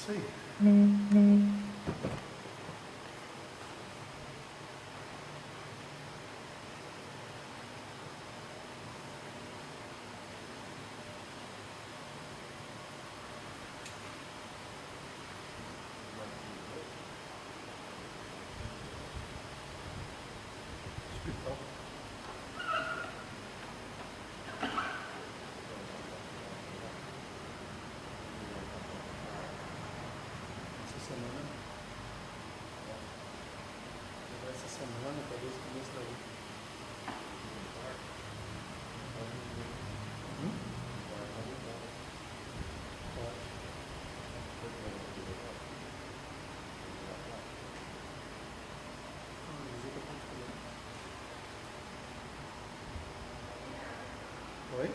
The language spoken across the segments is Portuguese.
Isso aí. Hospital. Essa semana, talvez começo da outra. Oi?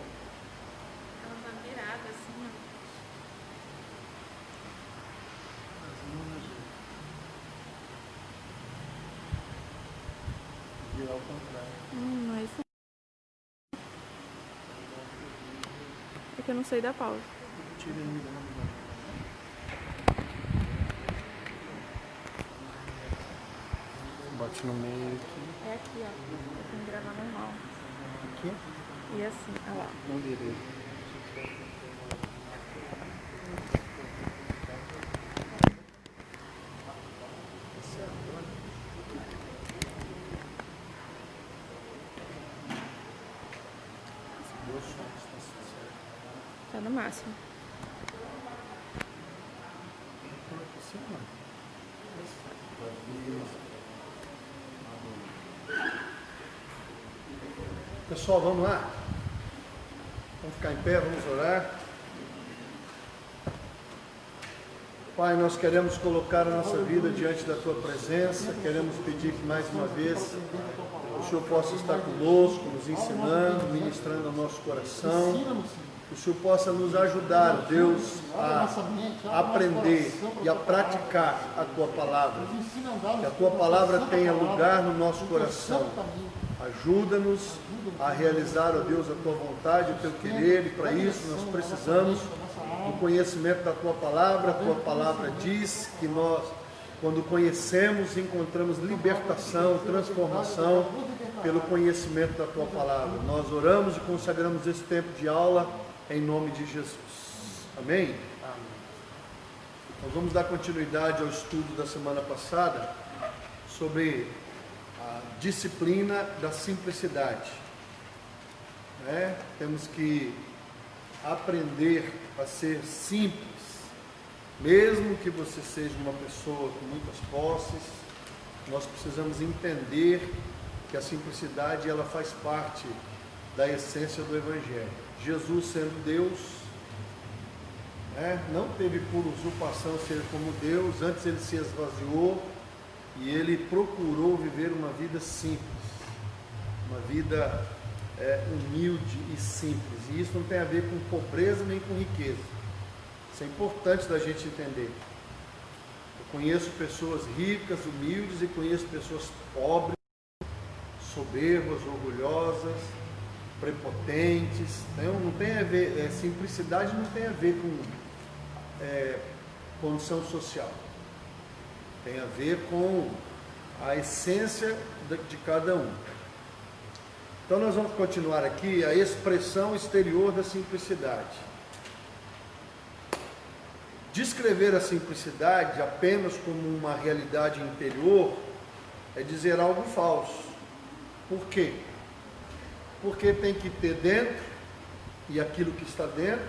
Ela tá virada assim, ó. Virar ao contrário. Não é isso. É que eu não sei da pausa. Tira ainda, não. Bate no meio aqui. É aqui, ó. Eu tenho que gravar normal. Aqui? E assim, olha lá. Não direito. Tá no máximo. Pessoal, vamos lá? Vamos ficar em pé, vamos orar. Pai, nós queremos colocar a nossa vida diante da Tua presença, queremos pedir que mais uma vez o Senhor possa estar conosco, nos ensinando, ministrando ao nosso coração, que o Senhor possa nos ajudar, Deus, a aprender e a praticar a Tua palavra, que a Tua palavra tenha lugar no nosso coração. Ajuda-nos a realizar, ó Deus, a Tua vontade, o Teu querer, e para isso nós precisamos do conhecimento da Tua palavra. A Tua palavra diz que nós, quando conhecemos, encontramos libertação, transformação pelo conhecimento da Tua palavra. Nós oramos e consagramos esse tempo de aula em nome de Jesus. Amém? Nós vamos dar continuidade ao estudo da semana passada sobre a disciplina da simplicidade. Temos que aprender a ser simples, mesmo que você seja uma pessoa com muitas posses. Nós precisamos entender que a simplicidade ela faz parte da essência do Evangelho. Jesus, sendo Deus, não teve por usurpação ser como Deus, antes ele se esvaziou e ele procurou viver uma vida simples, uma vida humilde e simples. E isso não tem a ver com pobreza nem com riqueza. Isso é importante da gente entender. Eu conheço pessoas ricas, humildes, e conheço pessoas pobres, soberbas, orgulhosas, prepotentes. Não tem a ver, simplicidade não tem a ver com condição social. Tem a ver com a essência de cada um. Então nós vamos continuar aqui a expressão exterior da simplicidade. Descrever a simplicidade apenas como uma realidade interior é dizer algo falso. Por quê? Porque tem que ter dentro, e aquilo que está dentro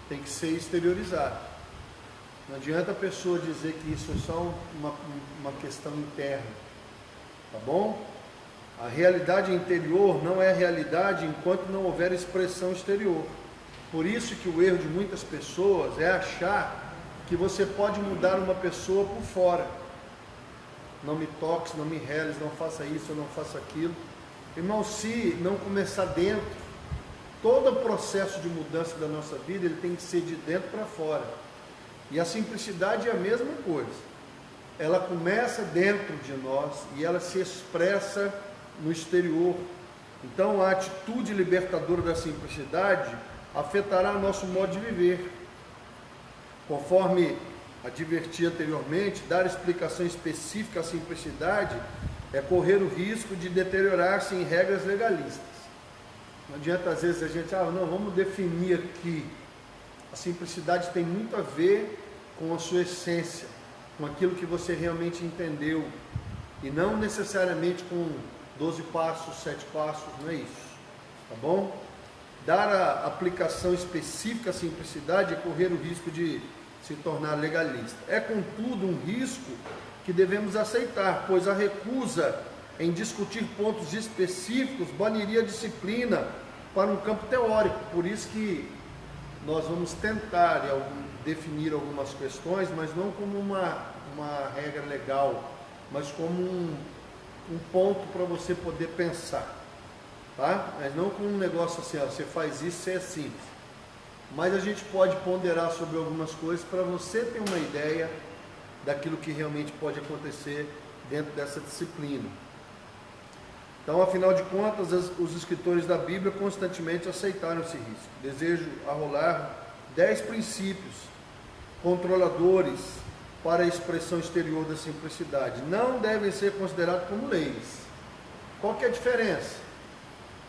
tem que ser exteriorizado. Não adianta a pessoa dizer que isso é só uma questão interna, tá bom? A realidade interior não é realidade enquanto não houver expressão exterior. Por isso que o erro de muitas pessoas é achar que você pode mudar uma pessoa por fora. Não me toques, não me reles, não faça isso, não faça aquilo. Irmão, se não começar dentro, todo o processo de mudança da nossa vida, ele tem que ser de dentro para fora. E a simplicidade é a mesma coisa. Ela começa dentro de nós e ela se expressa no exterior. Então a atitude libertadora da simplicidade afetará nosso modo de viver. Conforme adverti anteriormente, dar explicação específica à simplicidade é correr o risco de deteriorar-se em regras legalistas. Não adianta às vezes a gente, não, vamos definir aqui. A simplicidade tem muito a ver com a sua essência, com aquilo que você realmente entendeu, e não necessariamente com 12 passos, 7 passos, não é isso, tá bom? Dar a aplicação específica à simplicidade é correr o risco de se tornar legalista. É, contudo, um risco que devemos aceitar, pois a recusa em discutir pontos específicos baniria a disciplina para um campo teórico. Por isso que nós vamos tentar definir algumas questões, mas não como uma regra legal, mas como um ponto para você poder pensar, tá? Mas não como um negócio assim, você faz isso, você é simples. Mas a gente pode ponderar sobre algumas coisas para você ter uma ideia daquilo que realmente pode acontecer dentro dessa disciplina. Então, afinal de contas, os escritores da Bíblia constantemente aceitaram esse risco. Desejo arrolar 10 princípios controladores para a expressão exterior da simplicidade. Não devem ser considerados como leis. Qual que é a diferença?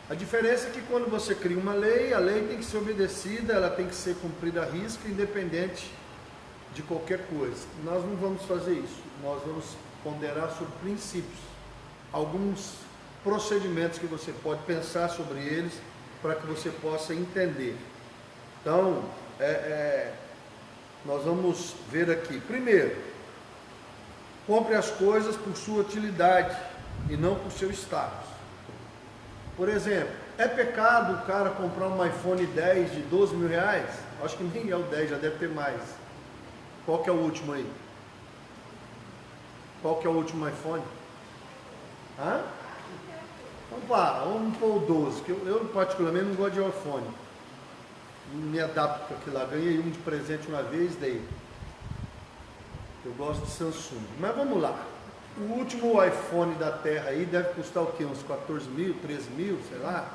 A diferença é que quando você cria uma lei, a lei tem que ser obedecida, ela tem que ser cumprida à risca, independente de qualquer coisa. Nós não vamos fazer isso, nós vamos ponderar sobre princípios, alguns procedimentos que você pode pensar sobre eles, para que você possa entender. Então, nós vamos ver aqui. Primeiro, compre as coisas por sua utilidade e não por seu status. Por exemplo, é pecado o cara comprar um iPhone 10 de 12 mil reais? Acho que nem é o 10, já deve ter mais. Qual que é o último aí? Qual que é o último iPhone? Vamos pôr o 12, que eu particularmente não gosto de iPhone. Não me adapto com aquilo lá. Ganhei um de presente uma vez, daí. Eu gosto de Samsung. Mas vamos lá. O último iPhone da Terra aí deve custar o quê? Uns 14 mil, 13 mil, sei lá.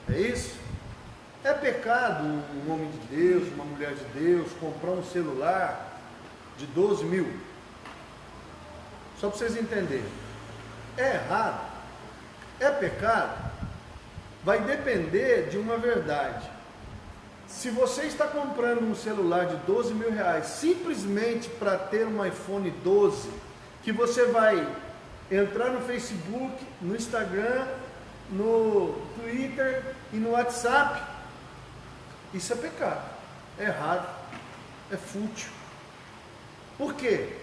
É isso? É pecado um homem de Deus, uma mulher de Deus, comprar um celular de 12 mil? Só para vocês entenderem. É errado? É pecado? Vai depender de uma verdade. Se você está comprando um celular de 12 mil reais simplesmente para ter um iPhone 12, que você vai entrar no Facebook, no Instagram, no Twitter e no WhatsApp, isso é pecado, é errado, é fútil. Por quê?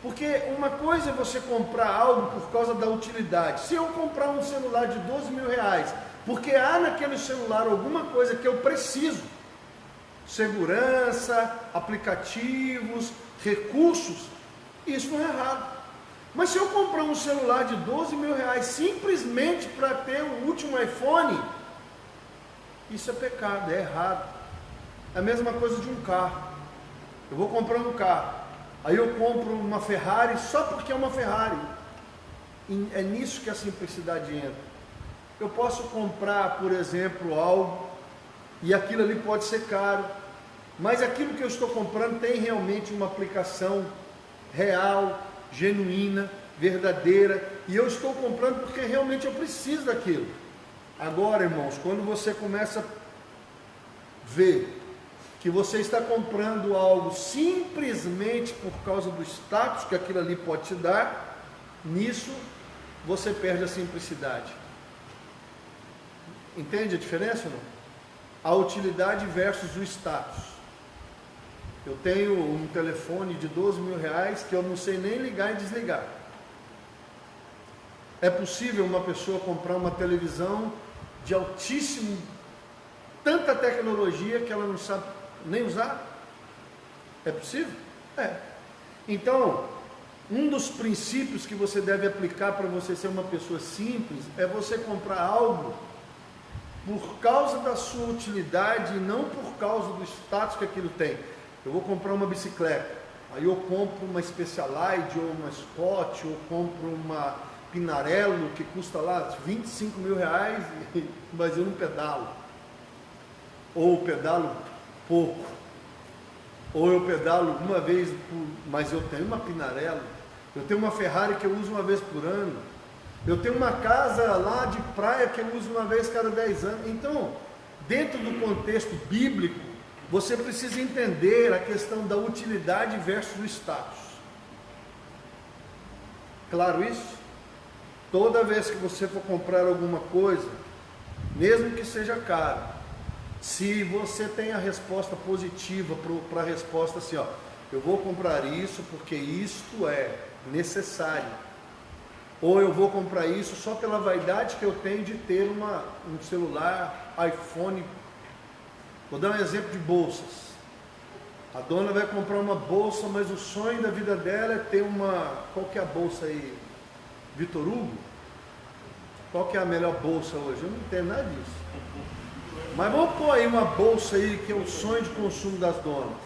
Porque uma coisa é você comprar algo por causa da utilidade. Se eu comprar um celular de 12 mil reais, porque há naquele celular alguma coisa que eu preciso, segurança, aplicativos, recursos, isso não é errado. Mas se eu comprar um celular de 12 mil reais simplesmente para ter o último iPhone, isso é pecado, é errado. É a mesma coisa de um carro. Eu vou comprar um carro, aí eu compro uma Ferrari só porque é uma Ferrari. E é nisso que a simplicidade entra. Eu posso comprar, por exemplo, algo, e aquilo ali pode ser caro, mas aquilo que eu estou comprando tem realmente uma aplicação real, genuína, verdadeira, e eu estou comprando porque realmente eu preciso daquilo. Agora, irmãos, quando você começa a ver que você está comprando algo simplesmente por causa do status que aquilo ali pode te dar, nisso você perde a simplicidade. Entende a diferença ou não? A utilidade versus o status. Eu tenho um telefone de 12 mil reais que eu não sei nem ligar e desligar. É possível uma pessoa comprar uma televisão de altíssimo, tanta tecnologia que ela não sabe nem usar? É possível? É. Então, um dos princípios que você deve aplicar para você ser uma pessoa simples é você comprar algo por causa da sua utilidade e não por causa do status que aquilo tem. Eu vou comprar uma bicicleta, aí eu compro uma Specialized ou uma Scott, ou compro uma Pinarello que custa lá 25 mil reais, mas eu não pedalo, ou pedalo pouco, Ou eu pedalo uma vez, mas eu tenho uma Pinarello, eu tenho uma Ferrari que eu uso uma vez por ano, eu tenho uma casa lá de praia que eu uso uma vez cada 10 anos. Então, dentro do contexto bíblico, você precisa entender a questão da utilidade versus o status. Claro isso? Toda vez que você for comprar alguma coisa, mesmo que seja caro, se você tem a resposta positiva para a resposta assim, ó, eu vou comprar isso porque isto é necessário, ou eu vou comprar isso só pela vaidade que eu tenho de ter um celular, iPhone. Vou dar um exemplo de bolsas. A dona vai comprar uma bolsa, mas o sonho da vida dela é ter qual que é a bolsa aí? Vitor Hugo? Qual que é a melhor bolsa hoje? Eu não entendo nada disso. Mas vamos pôr aí uma bolsa aí que é o sonho de consumo das donas.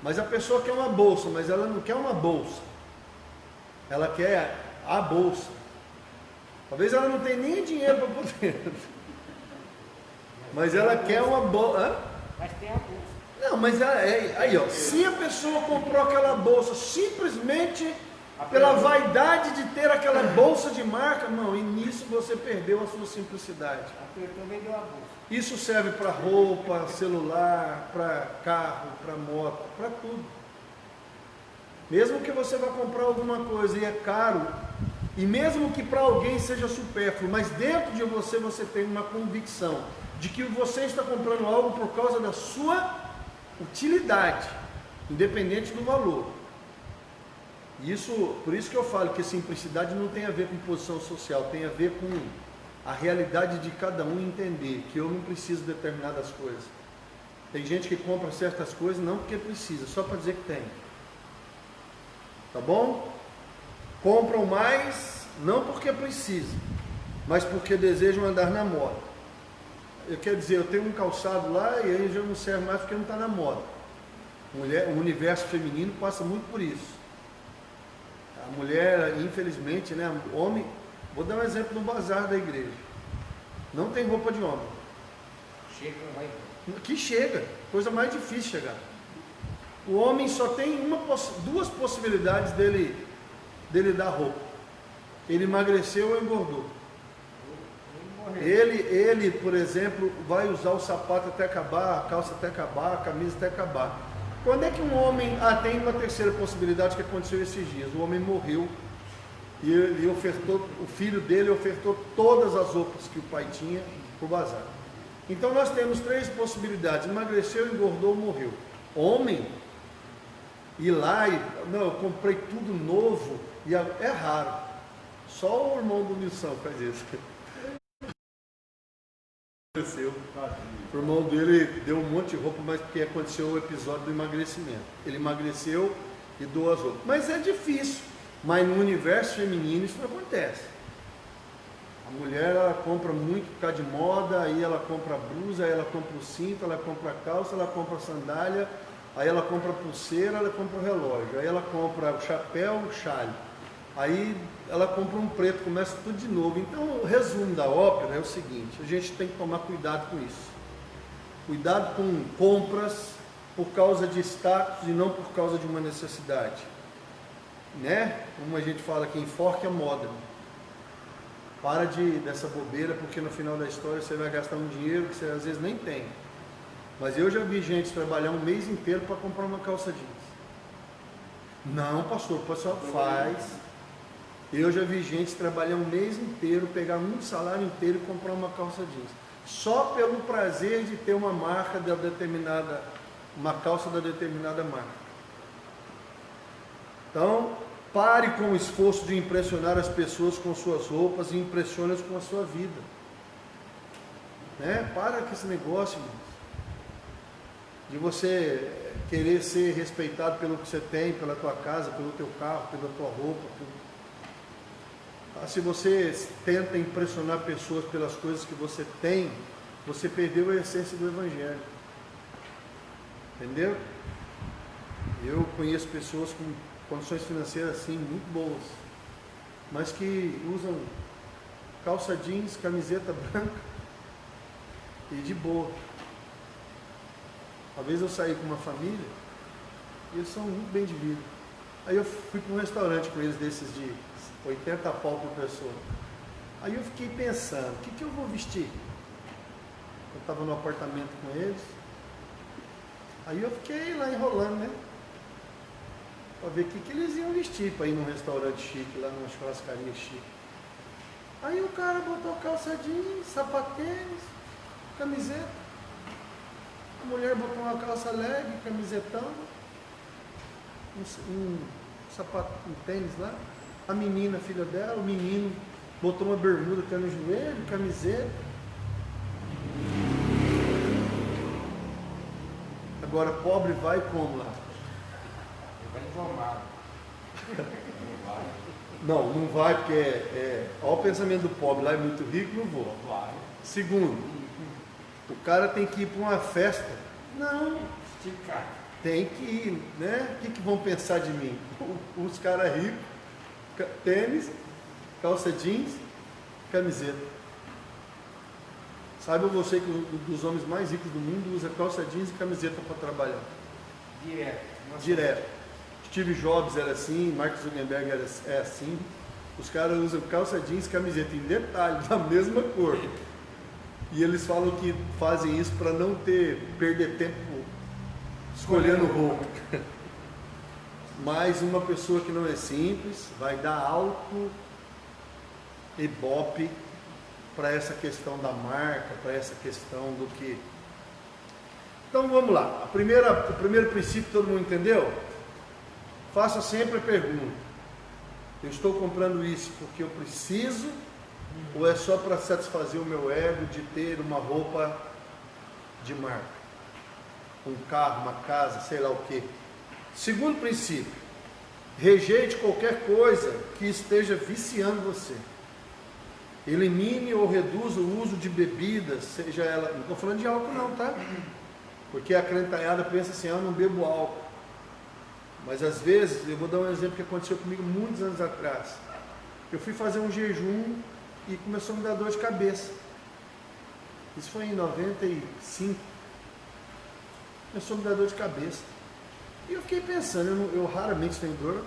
Mas a pessoa quer uma bolsa, mas ela não quer uma bolsa. Ela quer a bolsa. Talvez ela não tenha nem dinheiro para poder. Mas ela quer uma bolsa. Mas tem a bolsa. Não, mas aí ó, se a pessoa comprou aquela bolsa simplesmente pela vaidade de ter aquela bolsa de marca, não, e nisso você perdeu a sua simplicidade. Apertou, vendeu a bolsa. Isso serve para roupa, celular, para carro, para moto, para tudo. Mesmo que você vá comprar alguma coisa e é caro, e mesmo que para alguém seja supérfluo, mas dentro de você tem uma convicção de que você está comprando algo por causa da sua utilidade, independente do valor. Por isso que eu falo que simplicidade não tem a ver com posição social, tem a ver com a realidade de cada um entender que eu não preciso de determinadas coisas. Tem gente que compra certas coisas não porque precisa, só para dizer que tem. Tá bom? Compram mais não porque precisa, mas porque desejam andar na moda. Eu quero dizer, eu tenho um calçado lá e aí já não serve mais porque não está na moda. O universo feminino passa muito por isso. A mulher, infelizmente, né, homem, vou dar um exemplo do bazar da igreja. Não tem roupa de homem. Chega, vai. Que chega, coisa mais difícil chegar. O homem só tem duas possibilidades dele dar roupa. Ele emagreceu ou engordou. Ele, por exemplo, vai usar o sapato até acabar, a calça até acabar, a camisa até acabar. Quando é que um homem tem uma terceira possibilidade que aconteceu esses dias? O homem morreu e ele ofertou, o filho dele ofertou todas as roupas que o pai tinha para o bazar. Então nós temos três possibilidades: emagreceu, engordou, morreu. Homem, ir lá e não, eu comprei tudo novo, e é raro. Só o irmão do Nilson faz isso. O irmão dele deu um monte de roupa, mas porque aconteceu o episódio do emagrecimento. Ele emagreceu e doou as roupas. Mas é difícil. Mas no universo feminino isso não acontece. A mulher, ela compra muito por causa de moda, aí ela compra a blusa, aí ela compra o cinto, ela compra a calça, ela compra a sandália, aí ela compra a pulseira, ela compra o relógio, aí ela compra o chapéu, o chale. Aí ela compra um preto, começa tudo de novo. Então o resumo da ópera é o seguinte: a gente tem que tomar cuidado com isso. Cuidado com compras por causa de status e não por causa de uma necessidade. Né? Como a gente fala aqui, enforque a moda. Para dessa bobeira, porque no final da história você vai gastar um dinheiro que você às vezes nem tem. Mas eu já vi gente trabalhar um mês inteiro para comprar uma calça jeans. Não, pastor, o pessoal faz. Eu já vi gente trabalhar um mês inteiro, pegar um salário inteiro e comprar uma calça jeans. Só pelo prazer de ter uma marca uma calça da determinada marca. Então, pare com o esforço de impressionar as pessoas com suas roupas e impressione-as com a sua vida. Né? Para com esse negócio, irmãos, de você querer ser respeitado pelo que você tem, pela tua casa, pelo teu carro, pela tua roupa. Se você tenta impressionar pessoas pelas coisas que você tem, você perdeu a essência do Evangelho. Entendeu? Eu conheço pessoas com condições financeiras assim muito boas, mas que usam calça jeans, camiseta branca e de boa. Uma vez eu saí com uma família E eles são muito bem de vida. Aí eu fui para um restaurante com eles desses de 80 pau por pessoa. Aí eu fiquei pensando, o que eu vou vestir? Eu estava no apartamento com eles. Aí eu fiquei lá enrolando, né? Para ver o que eles iam vestir para ir num restaurante chique, lá numa churrascaria chique. Aí o cara botou calça jeans, sapatênis, camiseta. A mulher botou uma calça leg, camisetão, um tênis lá. A menina, filha dela, o menino botou uma bermuda que era no joelho, camiseta. Agora pobre vai como lá? Vai informado. Não, não vai porque olha o pensamento do pobre, lá é muito rico, não vou. Segundo, o cara tem que ir para uma festa. Não, Esticar. tem que ir, né? O que vão pensar de mim? Os caras ricos, tênis, calça jeans, camiseta. Saiba você que um dos homens mais ricos do mundo usa calça jeans e camiseta para trabalhar. Direto. Direto. Steve Jobs era assim, Mark Zuckerberg é assim. Os caras usam calça jeans e camiseta em detalhe, da mesma cor. E eles falam que fazem isso para não perder tempo escolhendo roupa. Mas uma pessoa que não é simples vai dar alto ibope para essa questão da marca, para essa questão do que. Então vamos lá. O primeiro princípio todo mundo entendeu? Faça sempre a pergunta: eu estou comprando isso porque eu preciso ou é só para satisfazer o meu ego de ter uma roupa de marca, um carro, uma casa, sei lá o que. Segundo princípio: rejeite qualquer coisa que esteja viciando você. Elimine ou reduza o uso de bebidas, seja ela, não estou falando de álcool não, tá? Porque a crentalhada pensa assim, eu não bebo álcool. Mas às vezes, eu vou dar um exemplo que aconteceu comigo muitos anos atrás. Eu fui fazer um jejum e começou a me dar dor de cabeça. Isso foi em 95. Começou a me dar dor de cabeça. E eu fiquei pensando, eu raramente tenho dor.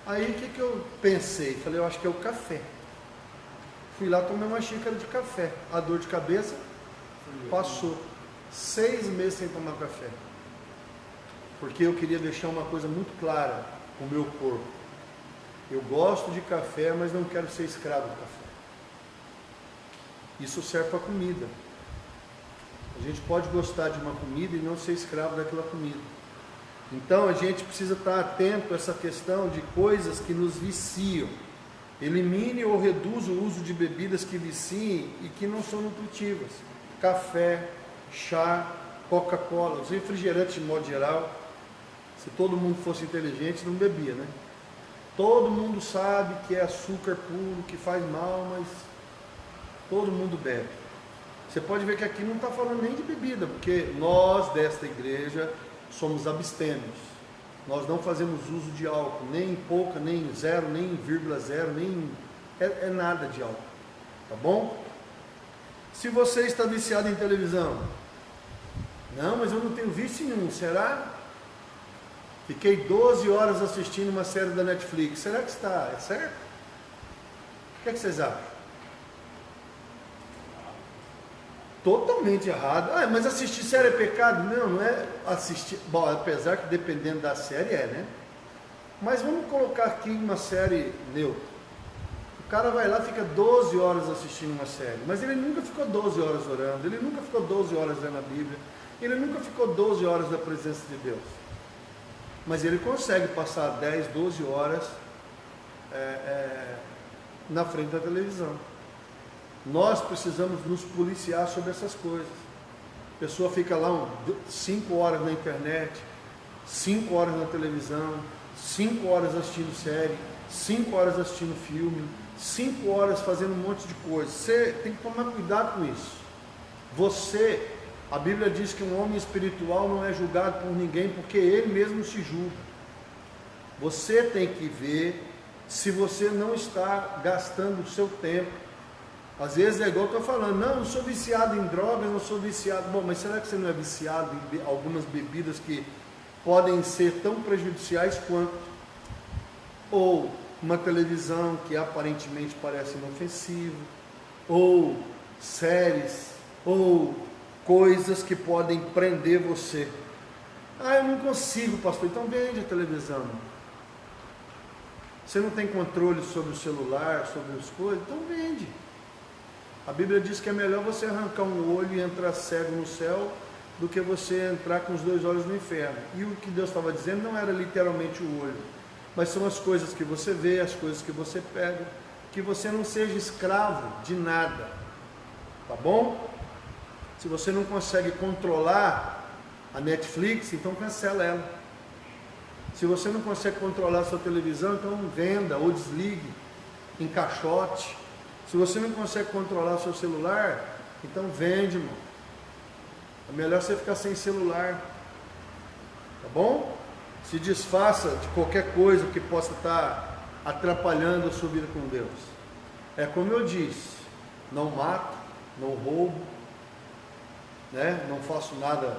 Aí o que eu pensei? Falei, eu acho que é o café. Fui lá, tomei uma xícara de café. A dor de cabeça passou. 6 meses sem tomar café. Porque eu queria deixar uma coisa muito clara com o meu corpo. Eu gosto de café, mas não quero ser escravo do café. Isso serve para comida. A gente pode gostar de uma comida e não ser escravo daquela comida. Então a gente precisa estar atento a essa questão de coisas que nos viciam. Elimine ou reduza o uso de bebidas que viciem e que não são nutritivas. Café, chá, Coca-Cola, os refrigerantes de modo geral. Se todo mundo fosse inteligente, não bebia, né? Todo mundo sabe que é açúcar puro, que faz mal, mas todo mundo bebe. Você pode ver que aqui não está falando nem de bebida, porque nós desta igreja somos abstêmios. Nós não fazemos uso de álcool, nem pouca, nem 0, nem 0,0, nem é nada de álcool, tá bom? Se você está viciado em televisão, não, mas eu não tenho vício nenhum, será? Fiquei 12 horas assistindo uma série da Netflix, será que está, é certo? O que é que vocês acham? Totalmente errado. Ah, mas assistir série é pecado? Não, não é assistir. Bom, apesar que dependendo da série né? Mas vamos colocar aqui uma série neutra. O cara vai lá e fica 12 horas assistindo uma série, mas ele nunca ficou 12 horas orando, ele nunca ficou 12 horas lendo a Bíblia, ele nunca ficou 12 horas na presença de Deus. Mas ele consegue passar 10, 12 horas na frente da televisão. Nós precisamos nos policiar sobre essas coisas. A pessoa fica lá 5 horas na internet, 5 horas na televisão, 5 horas assistindo série, 5 horas assistindo filme, 5 horas fazendo um monte de coisa. Você tem que tomar cuidado com isso. A Bíblia diz que um homem espiritual não é julgado por ninguém, porque ele mesmo se julga. Você tem que ver se você não está gastando o seu tempo. Às vezes é igual eu estou falando, não, eu sou viciado em drogas, não sou viciado. Bom, mas será que você não é viciado em algumas bebidas que podem ser tão prejudiciais quanto, ou uma televisão que aparentemente parece inofensiva, ou séries, ou coisas que podem prender você. Ah, eu não consigo, pastor, então vende a televisão. Você não tem controle sobre o celular, sobre as coisas, então vende. A Bíblia diz que é melhor você arrancar um olho e entrar cego no céu do que você entrar com os 2 olhos no inferno. E o que Deus estava dizendo não era literalmente o olho, mas são as coisas que você vê, as coisas que você pega, que você não seja escravo de nada, tá bom? Se você não consegue controlar a Netflix, então cancela ela. Se você não consegue controlar a sua televisão, então venda ou desligue, encaixote. Se você não consegue controlar o seu celular, então vende, irmão. É melhor você ficar sem celular, tá bom? Se desfaça de qualquer coisa que possa estar atrapalhando a sua vida com Deus. É como eu disse, não mato, não roubo, né? Não faço nada.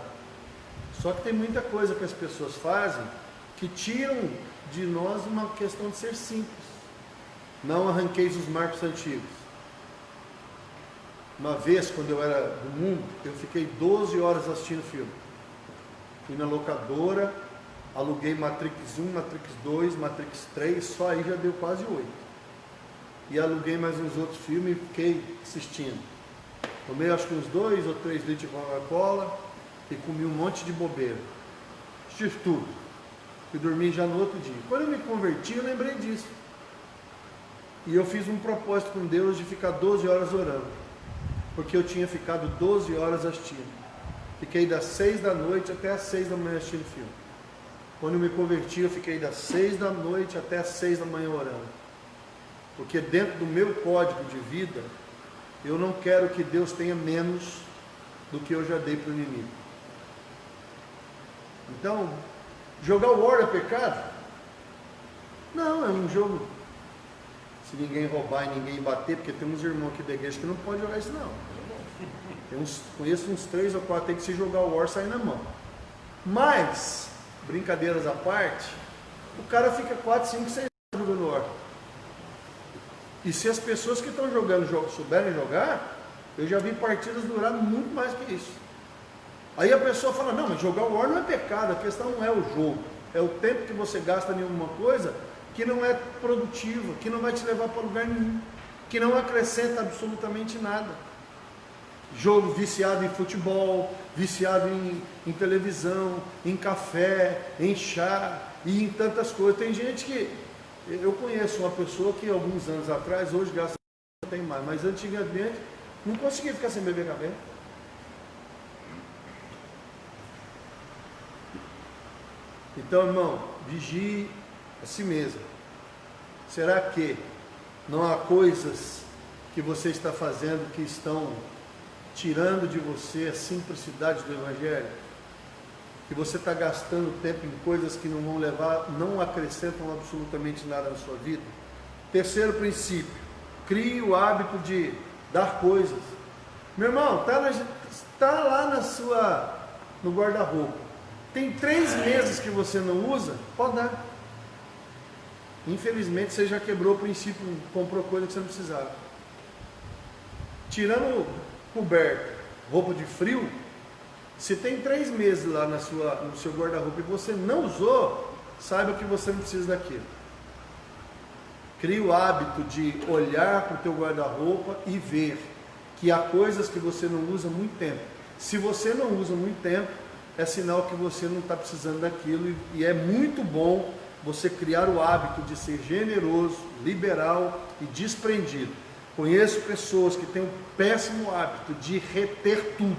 Só que tem muita coisa que as pessoas fazem que tiram de nós uma questão de ser simples. Não arranqueis os marcos antigos. Uma vez, quando eu era do mundo, eu fiquei 12 horas assistindo filme. Fui na locadora, aluguei Matrix 1, Matrix 2, Matrix 3, só aí já deu quase 8. E aluguei mais uns outros filmes e fiquei assistindo. Tomei acho que uns 2 ou 3 litros de Coca-Cola e comi um monte de bobeira. Assisti tudo. Fui dormir já no outro dia. Quando eu me converti, eu lembrei disso. E eu fiz um propósito com Deus de ficar 12 horas orando. Porque eu tinha ficado 12 horas assistindo. Fiquei das 6 da noite até as 6 da manhã assistindo filme. Quando eu me converti, eu fiquei das 6 da noite até as 6 da manhã orando. Porque dentro do meu código de vida, eu não quero que Deus tenha menos do que eu já dei para o inimigo. Então, jogar o War é pecado? Não, é um jogo. Se ninguém roubar e ninguém bater, porque tem uns irmãos aqui da igreja que não pode jogar isso não. Conheço uns 3 ou 4 tem que se jogar o War sair na mão. Mas, brincadeiras à parte, o cara fica 4, 5, 6 anos jogando War. E se as pessoas que estão jogando jogos souberem jogar, eu já vi partidas durar muito mais que isso. Aí a pessoa fala, não, mas jogar o War não é pecado, a questão não é o jogo, é o tempo que você gasta em alguma coisa que não é produtiva, que não vai te levar para lugar nenhum, que não acrescenta absolutamente nada. Jogo viciado em futebol, viciado em televisão, em café, em chá e em tantas coisas. Tem gente que, eu conheço uma pessoa que alguns anos atrás, hoje graças a Deus não tem mais, mas antigamente não conseguia ficar sem beber café. Então, irmão, vigie a si mesmo. Será que não há coisas que você está fazendo que estão tirando de você a simplicidade do Evangelho? Que você está gastando tempo em coisas que não vão levar, não acrescentam absolutamente nada na sua vida? Terceiro princípio, crie o hábito de dar coisas. Meu irmão, está lá no guarda-roupa. Tem 3 meses que você não usa, pode dar. Infelizmente você já quebrou o princípio, comprou coisa que você não precisava. Tirando coberto, roupa de frio, se tem 3 meses lá no seu guarda-roupa e você não usou, saiba que você não precisa daquilo. Crie o hábito de olhar para o teu guarda-roupa e ver que há coisas que você não usa há muito tempo. Se você não usa há muito tempo, é sinal que você não está precisando daquilo, e é muito bom você criar o hábito de ser generoso, liberal e desprendido. Conheço pessoas que têm um péssimo hábito de reter tudo.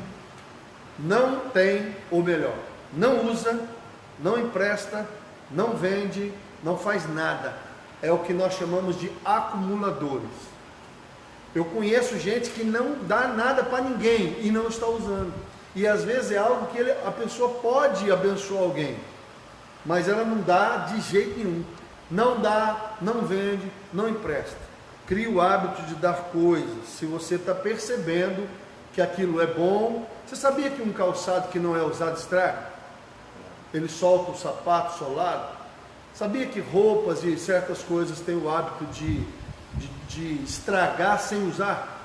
Não tem o melhor. Não usa, não empresta, não vende, não faz nada. É o que nós chamamos de acumuladores. Eu conheço gente que não dá nada para ninguém e não está usando. E às vezes é algo que a pessoa pode abençoar alguém, mas ela não dá de jeito nenhum. Não dá, não vende, não empresta. Crie o hábito de dar coisas. Se você está percebendo que aquilo é bom. Você sabia que um calçado que não é usado estraga? ele solta o sapato solado. Sabia que roupas e certas coisas têm o hábito de estragar sem usar?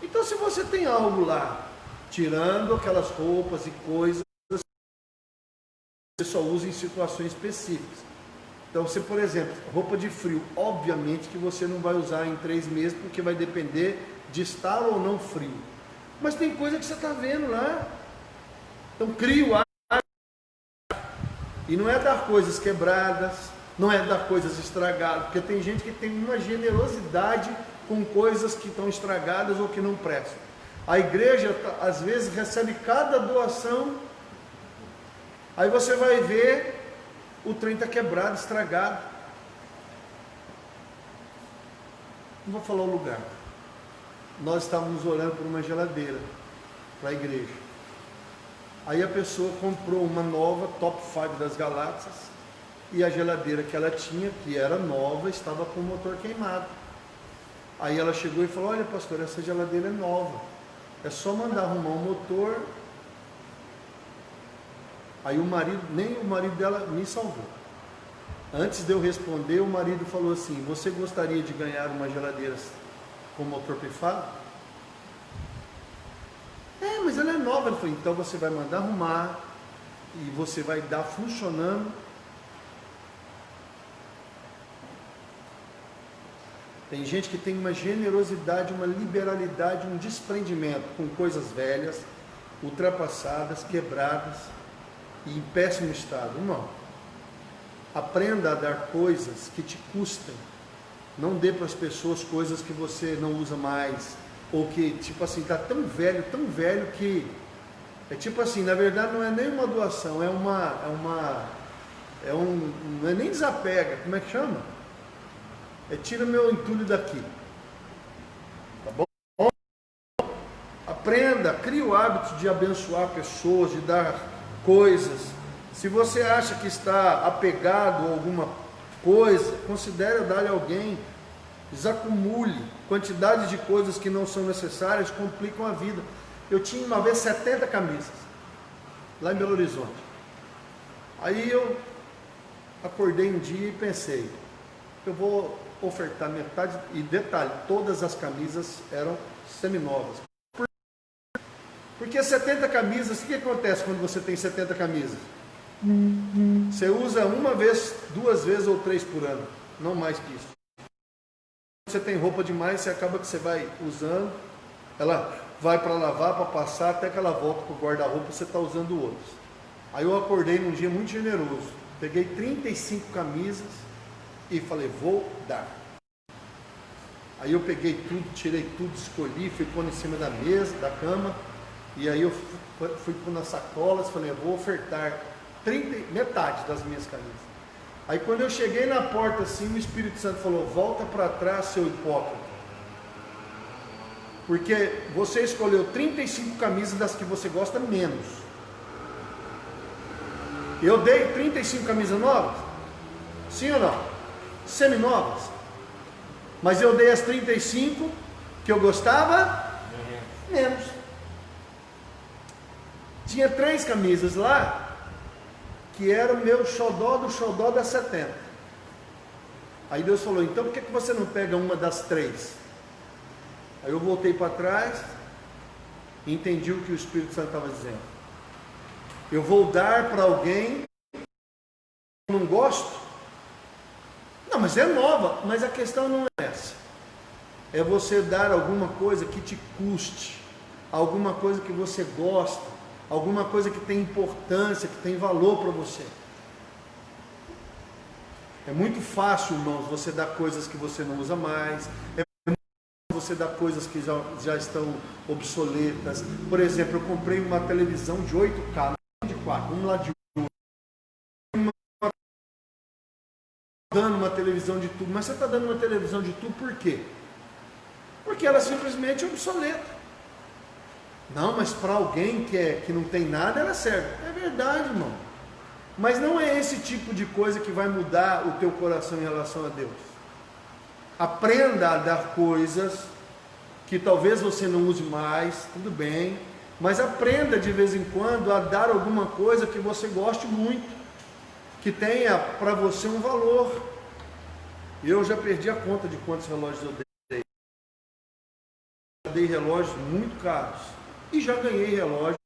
Então, se você tem algo lá, tirando aquelas roupas e coisas, você só usa em situações específicas. Então, você, por exemplo, roupa de frio, obviamente que você não vai usar em 3 meses, porque vai depender de estar ou não frio. Mas tem coisa que você está vendo lá. Então, cria o hábito. E não é dar coisas quebradas, não é dar coisas estragadas, porque tem gente que tem uma generosidade com coisas que estão estragadas ou que não prestam. A igreja, às vezes, recebe cada doação, aí você vai ver, o trem está quebrado, estragado. Não vou falar o lugar. Nós estávamos orando por uma geladeira para a igreja. Aí a pessoa comprou uma nova, top 5 das galáxias, e a geladeira que ela tinha, que era nova, estava com o motor queimado. Aí ela chegou e falou: olha, pastor, essa geladeira é nova, é só mandar arrumar o motor. Aí nem o marido dela me salvou. Antes de eu responder, o marido falou assim: você gostaria de ganhar uma geladeira com motor pifado? Mas ela é nova. Ele falou: então você vai mandar arrumar e você vai dar funcionando. Tem gente que tem uma generosidade, uma liberalidade, um desprendimento com coisas velhas, ultrapassadas, quebradas e em péssimo estado. Não. Aprenda a dar coisas que te custem. Não dê para as pessoas coisas que você não usa mais, ou que, tipo assim, está tão velho que é tipo assim, na verdade não é nem uma doação, não é nem desapega, como é que chama? Tira meu entulho daqui. Tá bom? Aprenda, crie o hábito de abençoar pessoas, de dar coisas. Se você acha que está apegado a alguma coisa, considere dar a alguém. Desacumule. Quantidade de coisas que não são necessárias complicam a vida. Eu tinha uma vez 70 camisas lá em Belo Horizonte. Aí eu acordei um dia e pensei: eu vou ofertar metade. E detalhe, todas as camisas eram seminovas. Porque 70 camisas, o que acontece quando você tem 70 camisas? Você usa uma vez, 2 vezes ou 3 por ano, não mais que isso. Você tem roupa demais, você acaba que você vai usando, ela vai para lavar, para passar, até que ela volta para o guarda-roupa, você está usando outros. Aí eu acordei num dia muito generoso, peguei 35 camisas e falei: vou dar. Aí eu peguei tudo, tirei tudo, escolhi, fui pondo em cima da mesa, da cama, e aí eu fui pôr nas sacolas, falei: eu vou ofertar metade das minhas camisas. Aí quando eu cheguei na porta assim, o Espírito Santo falou: volta para trás, seu hipócrita. Porque você escolheu 35 camisas das que você gosta menos. Eu dei 35 camisas novas? Sim ou não? Seminovas. Mas eu dei as 35 que eu gostava menos. Tinha 3 camisas lá que era o meu xodó do xodó das 70. Aí Deus falou: então por que você não pega uma das 3? Aí eu voltei para trás e entendi o que o Espírito Santo estava dizendo. Eu vou dar para alguém que eu não gosto? Não, mas é nova. Mas a questão não é essa. É você dar alguma coisa que te custe, alguma coisa que você gosta, alguma coisa que tem importância, que tem valor para você. É muito fácil, irmãos, você dar coisas que você não usa mais. É muito fácil você dar coisas que já estão obsoletas. Por exemplo, eu comprei uma televisão de 8K, não de 4, um lá de 1. Dando uma televisão de tubo. Mas você está dando uma televisão de tubo por quê? Porque ela simplesmente é obsoleta. Não, mas para alguém que não tem nada, ela serve. É verdade, irmão. Mas não é esse tipo de coisa que vai mudar o teu coração em relação a Deus. Aprenda a dar coisas que talvez você não use mais, tudo bem, Mas aprenda de vez em quando a dar alguma coisa que você goste muito, que tenha para você um valor. Eu já perdi a conta de quantos relógios eu dei. Eu dei relógios muito caros e já ganhei relógios.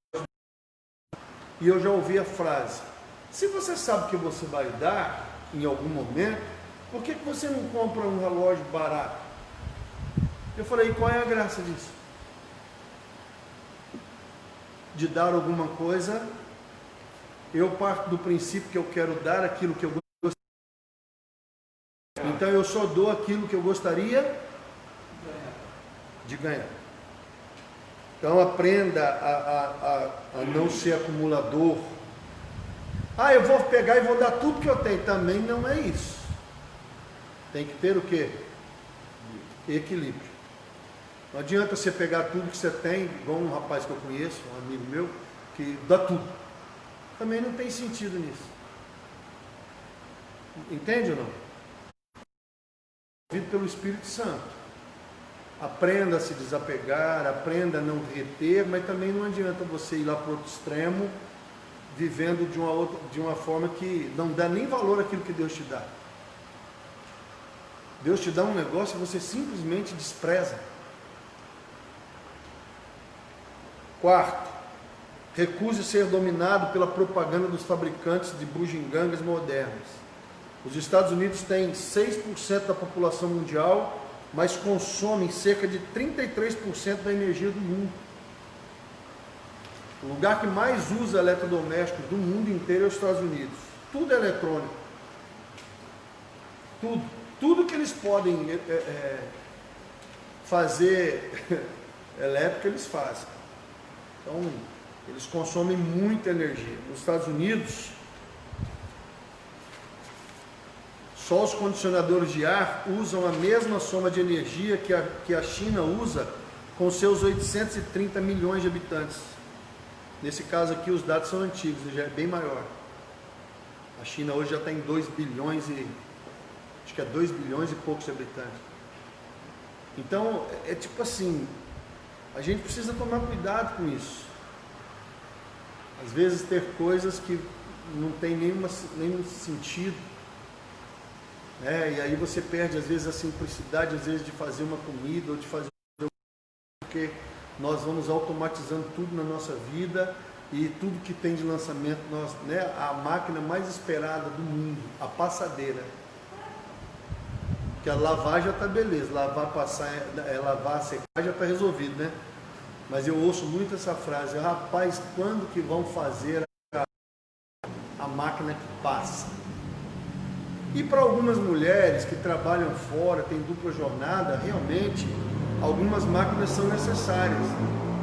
E eu já ouvi a frase: se você sabe que você vai dar em algum momento, por que você não compra um relógio barato? Eu falei: qual é a graça disso? De dar alguma coisa, eu parto do princípio que eu quero dar aquilo que eu gostaria. Então eu só dou aquilo que eu gostaria de ganhar. Então aprenda a não ser acumulador. Ah, eu vou pegar e vou dar tudo que eu tenho. Também não é isso. Tem que ter o quê? Equilíbrio. Não adianta você pegar tudo que você tem, igual um rapaz que eu conheço, um amigo meu, que dá tudo. Também não tem sentido nisso. Entende ou não? Vivido pelo Espírito Santo. Aprenda a se desapegar, aprenda a não reter, mas também não adianta você ir lá para o outro extremo, vivendo de uma forma que não dá nem valor àquilo que Deus te dá. Deus te dá um negócio e você simplesmente despreza. Quarto, recuse ser dominado pela propaganda dos fabricantes de bugigangas modernas. Os Estados Unidos têm 6% da população mundial, mas consomem cerca de 33% da energia do mundo. O lugar que mais usa eletrodomésticos do mundo inteiro é os Estados Unidos. Tudo é eletrônico. Tudo que eles podem fazer elétrico, eles fazem. Então, eles consomem muita energia. Nos Estados Unidos, só os condicionadores de ar usam a mesma soma de energia que a China usa com seus 830 milhões de habitantes. Nesse caso aqui, os dados são antigos, já é bem maior. A China hoje já tem 2 bilhões acho que é 2 bilhões e poucos habitantes. Então, é tipo assim, a gente precisa tomar cuidado com isso. Às vezes ter coisas que não tem nenhum sentido, né? E aí você perde às vezes a simplicidade, às vezes de fazer uma comida ou de fazer porque nós vamos automatizando tudo na nossa vida e tudo que tem de lançamento, né? A máquina mais esperada do mundo, a passadeira. Que a lavar já está beleza, lavar, passar, lavar, secar já está resolvido, né? Mas eu ouço muito essa frase: rapaz, quando que vão fazer a máquina que passa? E para algumas mulheres que trabalham fora, têm dupla jornada, realmente algumas máquinas são necessárias.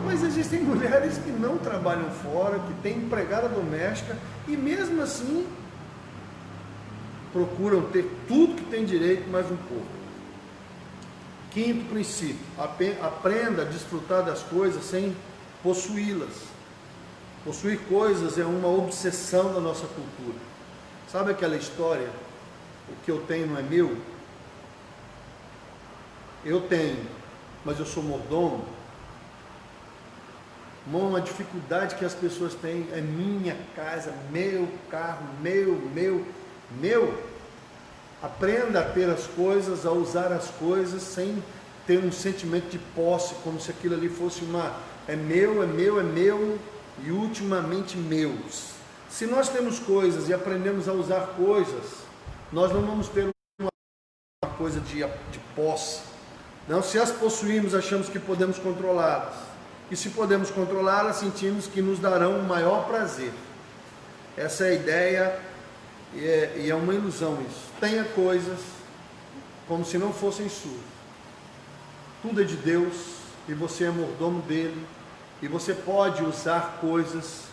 Mas existem mulheres que não trabalham fora, que têm empregada doméstica e mesmo assim procuram ter tudo que tem direito, mais um pouco. Quinto princípio: aprenda a desfrutar das coisas sem possuí-las. Possuir coisas é uma obsessão da nossa cultura. Sabe aquela história? O que eu tenho não é meu? Eu tenho, mas eu sou mordomo. Uma dificuldade que as pessoas têm é minha casa, meu carro, meu. Aprenda a ter as coisas, a usar as coisas sem ter um sentimento de posse, como se aquilo ali fosse é meu e ultimamente meus. Se nós temos coisas e aprendemos a usar coisas, nós não vamos ter uma coisa de posse. Não, se as possuímos, achamos que podemos controlá-las. E se podemos controlá-las, sentimos que nos darão o maior prazer. Essa é a ideia. E é uma ilusão isso. Tenha coisas como se não fossem suas. Tudo é de Deus e você é mordomo dele. E você pode usar coisas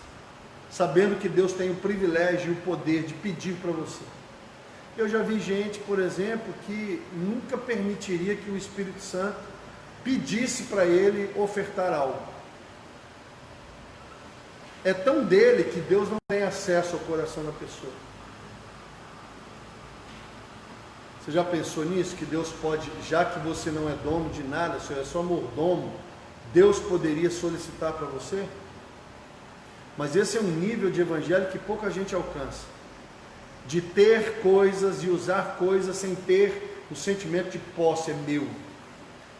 sabendo que Deus tem o privilégio e o poder de pedir para você. Eu já vi gente, por exemplo, que nunca permitiria que o Espírito Santo pedisse para ele ofertar algo. É tão dele que Deus não tem acesso ao coração da pessoa. Você já pensou nisso? Que Deus pode, já que você não é dono de nada, você é só mordomo, Deus poderia solicitar para você? Mas esse é um nível de evangelho que pouca gente alcança. De ter coisas e usar coisas sem ter o sentimento de posse, é meu.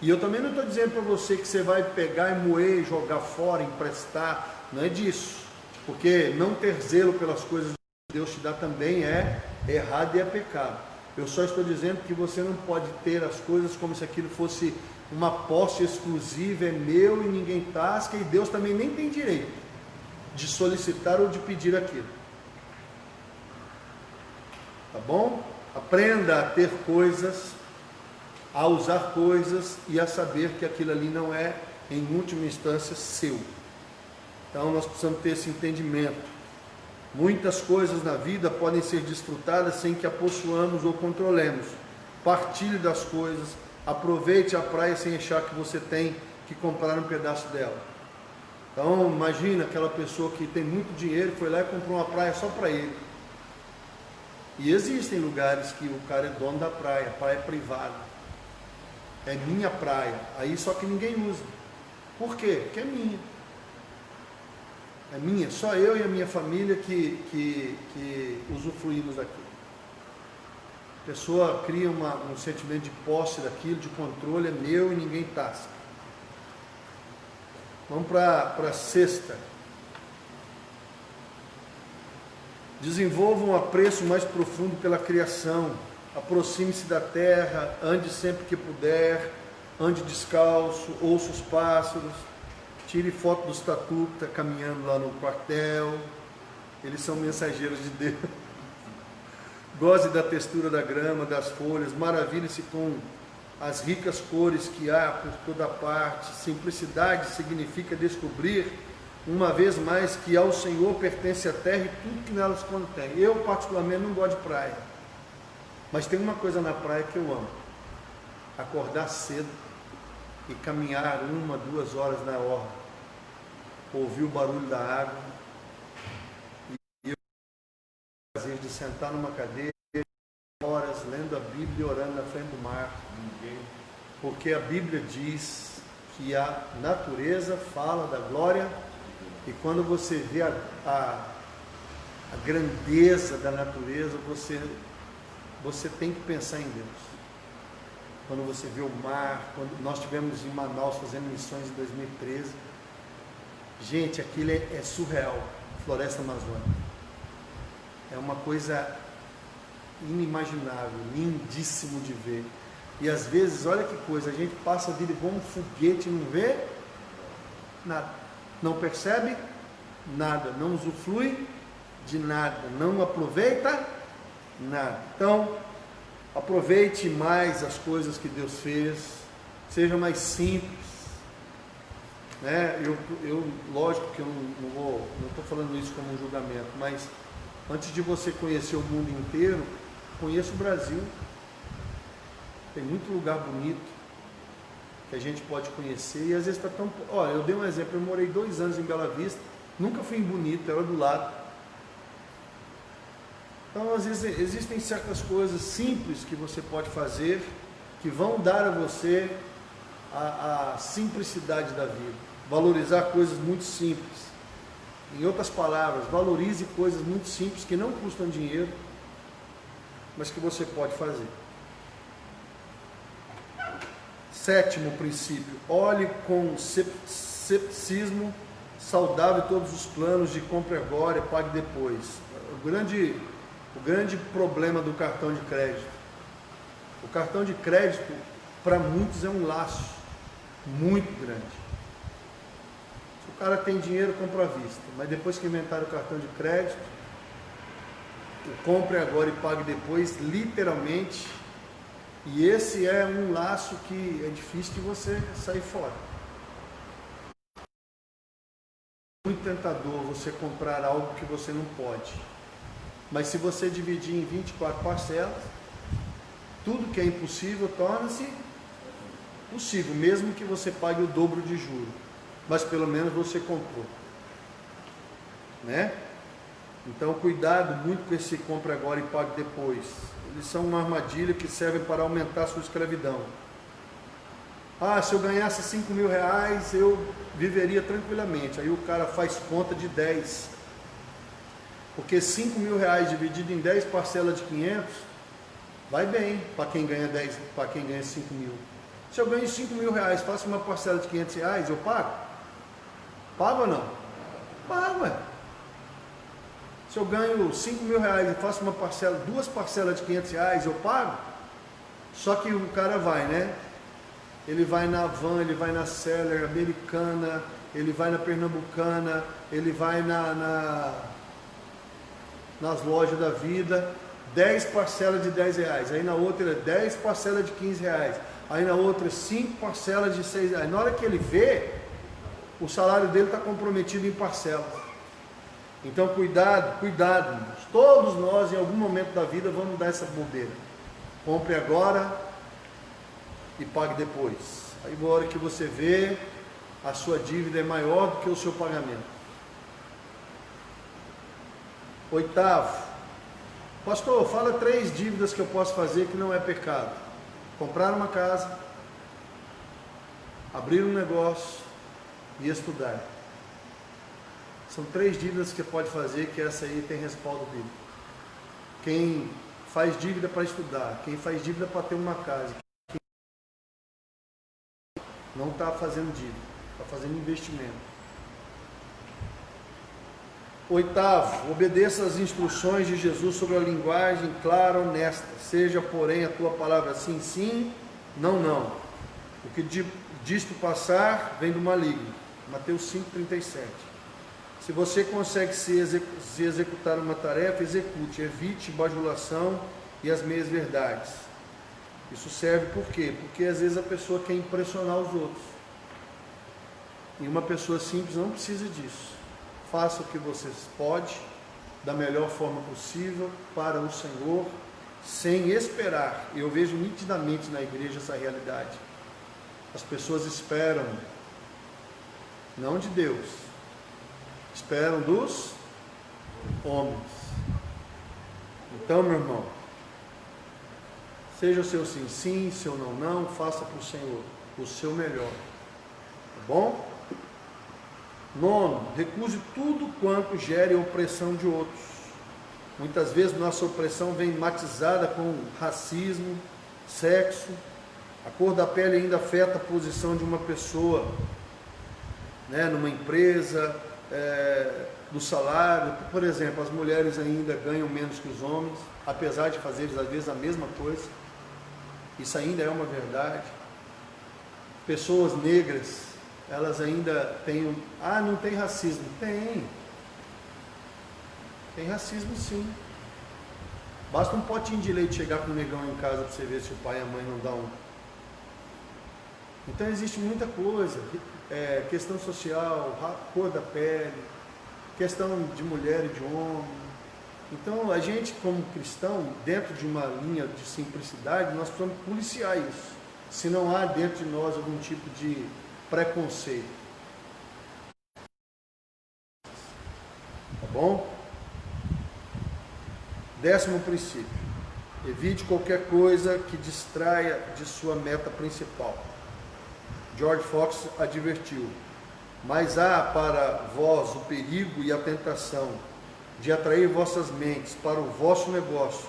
E eu também não estou dizendo para você que você vai pegar e moer, jogar fora, emprestar. Não é disso. Porque não ter zelo pelas coisas que Deus te dá também é errado e é pecado. Eu só estou dizendo que você não pode ter as coisas como se aquilo fosse uma posse exclusiva, é meu e ninguém tasca, e Deus também nem tem direito de solicitar ou de pedir aquilo. Tá bom? Aprenda a ter coisas, a usar coisas e a saber que aquilo ali não é, em última instância, seu. Então nós precisamos ter esse entendimento. Muitas coisas na vida podem ser desfrutadas sem que a possuamos ou controlemos. Partilhe das coisas, aproveite a praia sem achar que você tem que comprar um pedaço dela. Então imagina aquela pessoa que tem muito dinheiro, foi lá e comprou uma praia só para ele. E existem lugares que o cara é dono da praia, a praia é privada. É minha praia, aí só que ninguém usa. Por quê? Porque é minha. É minha, só eu e a minha família que usufruímos daquilo. A pessoa cria um sentimento de posse daquilo, de controle, é meu e ninguém tasca. Vamos para a sexta. Desenvolva um apreço mais profundo pela criação. Aproxime-se da terra, ande sempre que puder, ande descalço, ouça os pássaros. Tire foto dos tatu que está caminhando lá no quartel. Eles são mensageiros de Deus. Goze da textura da grama, das folhas. Maravilhe-se com as ricas cores que há por toda parte. Simplicidade significa descobrir, uma vez mais, que ao Senhor pertence a terra e tudo que nelas contém. Eu, particularmente, não gosto de praia. Mas tem uma coisa na praia que eu amo. Acordar cedo e caminhar 1, 2 horas na orla. Ouvir o barulho da água e eu tenho o prazer de sentar numa cadeira horas lendo a Bíblia e orando na frente do mar, porque a Bíblia diz que a natureza fala da glória, e quando você vê a grandeza da natureza, você tem que pensar em Deus. Quando você vê o mar, quando nós estivemos em Manaus fazendo missões em 2013, gente, aquilo é surreal, Floresta Amazônica. É uma coisa inimaginável, lindíssimo de ver. E às vezes, olha que coisa, a gente passa a vida igual um foguete e não vê nada. Não percebe nada, não usufrui de nada, não aproveita nada. Então, aproveite mais as coisas que Deus fez, seja mais simples. Né? Lógico que eu não estou falando isso como um julgamento, mas antes de você conhecer o mundo inteiro, conheça o Brasil. Tem muito lugar bonito que a gente pode conhecer, e às vezes está tão... Olha, eu dei um exemplo, eu morei 2 anos em Bela Vista, nunca fui em Bonito, era do lado. Então, às vezes, existem certas coisas simples que você pode fazer, que vão dar a você a simplicidade da vida. Valorizar coisas muito simples. Em outras palavras, valorize coisas muito simples que não custam dinheiro, mas que você pode fazer. 7º princípio: olhe com cepticismo saudável todos os planos de compre agora e pague depois. O grande problema do cartão de crédito. O cartão de crédito, para muitos, é um laço muito grande. Se o cara tem dinheiro, compra à vista, mas depois que inventaram o cartão de crédito, o compre agora e pague depois, literalmente, e esse é um laço que é difícil de você sair fora. É muito tentador você comprar algo que você não pode, mas se você dividir em 24 parcelas, tudo que é impossível torna-se possível, mesmo que você pague o dobro de juros, mas pelo menos você comprou, né? Então cuidado muito com esse compra agora e pague depois. Eles são uma armadilha que serve para aumentar a sua escravidão. se eu ganhasse 5 mil reais, eu viveria tranquilamente. Aí o cara faz conta de 10. Porque 5 mil reais dividido em 10 parcelas de 500, vai bem para quem ganha 10, para quem ganha 5 mil. Se eu ganho 5 mil reais, faço uma parcela de 500 reais, eu pago? Pago ou não? Pago, ué. Se eu ganho 5 mil reais e faço uma parcela, 2 parcelas de 500 reais, eu pago? Só que o cara vai, né? Ele vai na Van, ele vai na Seller, Americana, ele vai na Pernambucana, ele vai nas lojas da vida, 10 parcelas de 10 reais, aí na outra 10 parcelas de 15 reais, aí na outra 5 parcelas de 6 reais. Na hora que ele vê, o salário dele está comprometido em parcelas. Então cuidado, cuidado, irmãos. Todos nós em algum momento da vida vamos dar essa bobeira. Compre agora e pague depois. Aí na hora que você vê, a sua dívida é maior do que o seu pagamento. 8º, pastor, fala 3 dívidas que eu posso fazer que não é pecado. Comprar uma casa, abrir um negócio e estudar. São 3 dívidas que você pode fazer, que essa aí tem respaldo bíblico. Quem faz dívida para estudar, quem faz dívida para ter uma casa, não está fazendo dívida, está fazendo investimento. 8º, obedeça às instruções de Jesus sobre a linguagem clara, honesta. Seja, porém, a tua palavra sim, sim, não, não. O que disto passar vem do maligno. Mateus 5,37. Se você consegue se executar uma tarefa, execute. Evite bajulação e as meias verdades. Isso serve por quê? Porque às vezes a pessoa quer impressionar os outros. E uma pessoa simples não precisa disso. Faça o que você pode, da melhor forma possível, para o Senhor, sem esperar. Eu vejo nitidamente na igreja essa realidade. As pessoas esperam, não de Deus, esperam dos homens. Então, meu irmão, seja o seu sim, sim, seu não, não, faça para o Senhor o seu melhor. Tá bom? 9, recuse tudo quanto gere opressão de outros. Muitas vezes nossa opressão vem matizada com racismo, sexo, a cor da pele ainda afeta a posição de uma pessoa, né, numa empresa, do salário. Por exemplo, as mulheres ainda ganham menos que os homens, apesar de fazerem às vezes a mesma coisa. Isso ainda é uma verdade. Pessoas negras, elas ainda têm... não tem racismo. Tem racismo sim. Basta um potinho de leite chegar com o negão em casa para você ver se o pai e a mãe não dão. Então existe muita coisa. Questão social, cor da pele, questão de mulher e de homem. Então a gente como cristão, dentro de uma linha de simplicidade, nós precisamos policiar isso. Se não há dentro de nós algum tipo de preconceito. Tá bom? 10º princípio. Evite qualquer coisa que distraia de sua meta principal. George Fox advertiu: mas há para vós o perigo e a tentação de atrair vossas mentes para o vosso negócio,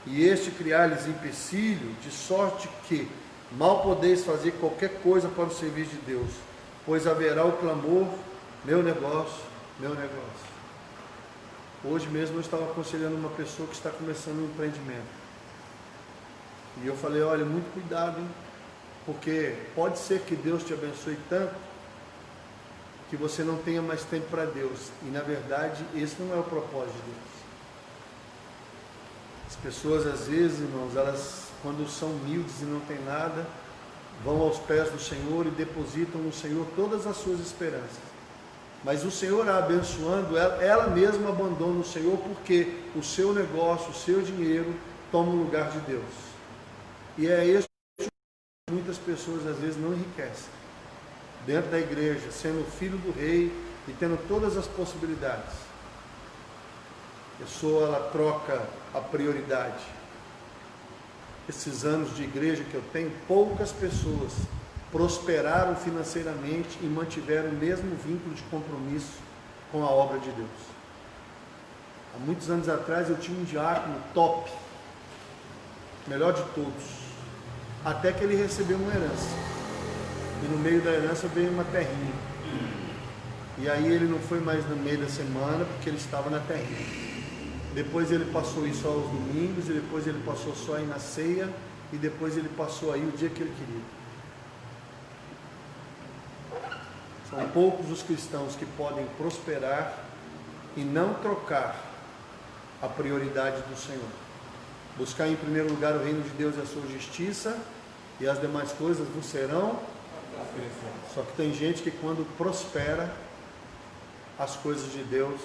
e este criar-lhes empecilho, de sorte que mal podeis fazer qualquer coisa para o serviço de Deus, pois haverá o clamor, meu negócio, meu negócio. Hoje mesmo eu estava aconselhando uma pessoa que está começando um empreendimento. E eu falei, olha, muito cuidado, hein? Porque pode ser que Deus te abençoe tanto que você não tenha mais tempo para Deus. E na verdade, esse não é o propósito de Deus. As pessoas às vezes, irmãos, elas quando são humildes e não tem nada, vão aos pés do Senhor e depositam no Senhor todas as suas esperanças. Mas o Senhor a abençoando, ela mesma abandona o Senhor, porque o seu negócio, o seu dinheiro toma o lugar de Deus. E é isso que muitas pessoas às vezes não enriquecem. Dentro da igreja, sendo filho do rei e tendo todas as possibilidades. A pessoa, ela troca a prioridade. Esses anos de igreja que eu tenho, poucas pessoas prosperaram financeiramente e mantiveram o mesmo vínculo de compromisso com a obra de Deus. Há muitos anos atrás eu tinha um diácono top, melhor de todos, até que ele recebeu uma herança, e no meio da herança veio uma terrinha, e aí ele não foi mais no meio da semana porque ele estava na terrinha. Depois ele passou isso só aos domingos, e depois ele passou só aí na ceia, e depois ele passou aí o dia que ele queria. São poucos os cristãos que podem prosperar e não trocar a prioridade do Senhor. Buscar em primeiro lugar o reino de Deus e a sua justiça, e as demais coisas vos serão. Só que tem gente que quando prospera as coisas de Deus,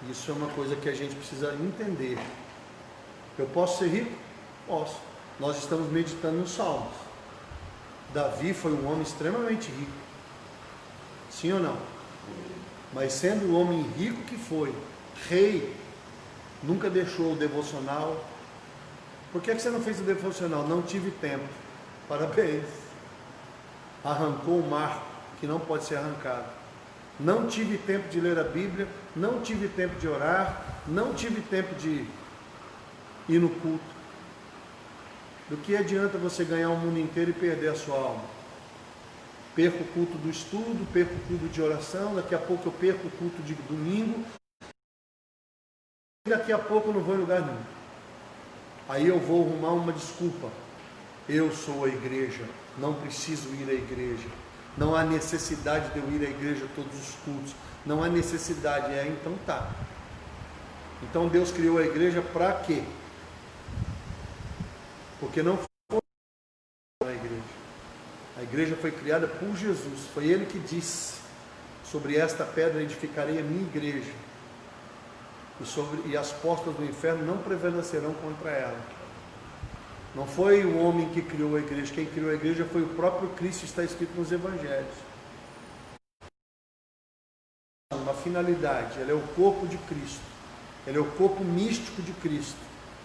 isso é uma coisa que a gente precisa entender. Eu posso ser rico? Posso. Nós estamos meditando nos Salmos. Davi foi um homem extremamente rico. Sim ou não? Mas sendo o homem rico que foi, rei, nunca deixou o devocional. Por que você não fez o devocional? Não tive tempo. Parabéns. Arrancou o marco que não pode ser arrancado. Não tive tempo de ler a Bíblia, não tive tempo de orar, não tive tempo de ir no culto. Do que adianta você ganhar o mundo inteiro e perder a sua alma? Perco o culto do estudo, perco o culto de oração, daqui a pouco eu perco o culto de domingo, daqui a pouco eu não vou em lugar nenhum. Aí eu vou arrumar uma desculpa. Eu sou a igreja, não preciso ir à igreja. Não há necessidade de eu ir à igreja todos os cultos. Não há necessidade, então tá. Então Deus criou a igreja para quê? Porque não foi a igreja. A igreja foi criada por Jesus. Foi Ele que disse: sobre esta pedra edificarei a minha igreja, e as portas do inferno não prevalecerão contra ela. Não foi o homem que criou a igreja. Quem criou a igreja foi o próprio Cristo, está escrito nos evangelhos. Uma finalidade, ela é o corpo de Cristo. Ela é o corpo místico de Cristo.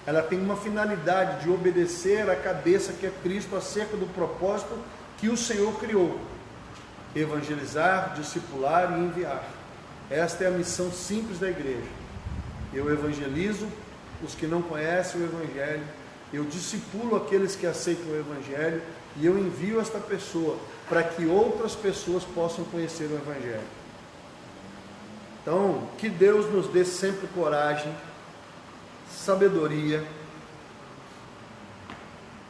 Ela tem uma finalidade de obedecer à cabeça que é Cristo acerca do propósito que o Senhor criou: evangelizar, discipular e enviar. Esta é a missão simples da igreja. Eu evangelizo os que não conhecem o Evangelho, eu discipulo aqueles que aceitam o Evangelho, e eu envio esta pessoa para que outras pessoas possam conhecer o Evangelho. Então, que Deus nos dê sempre coragem, sabedoria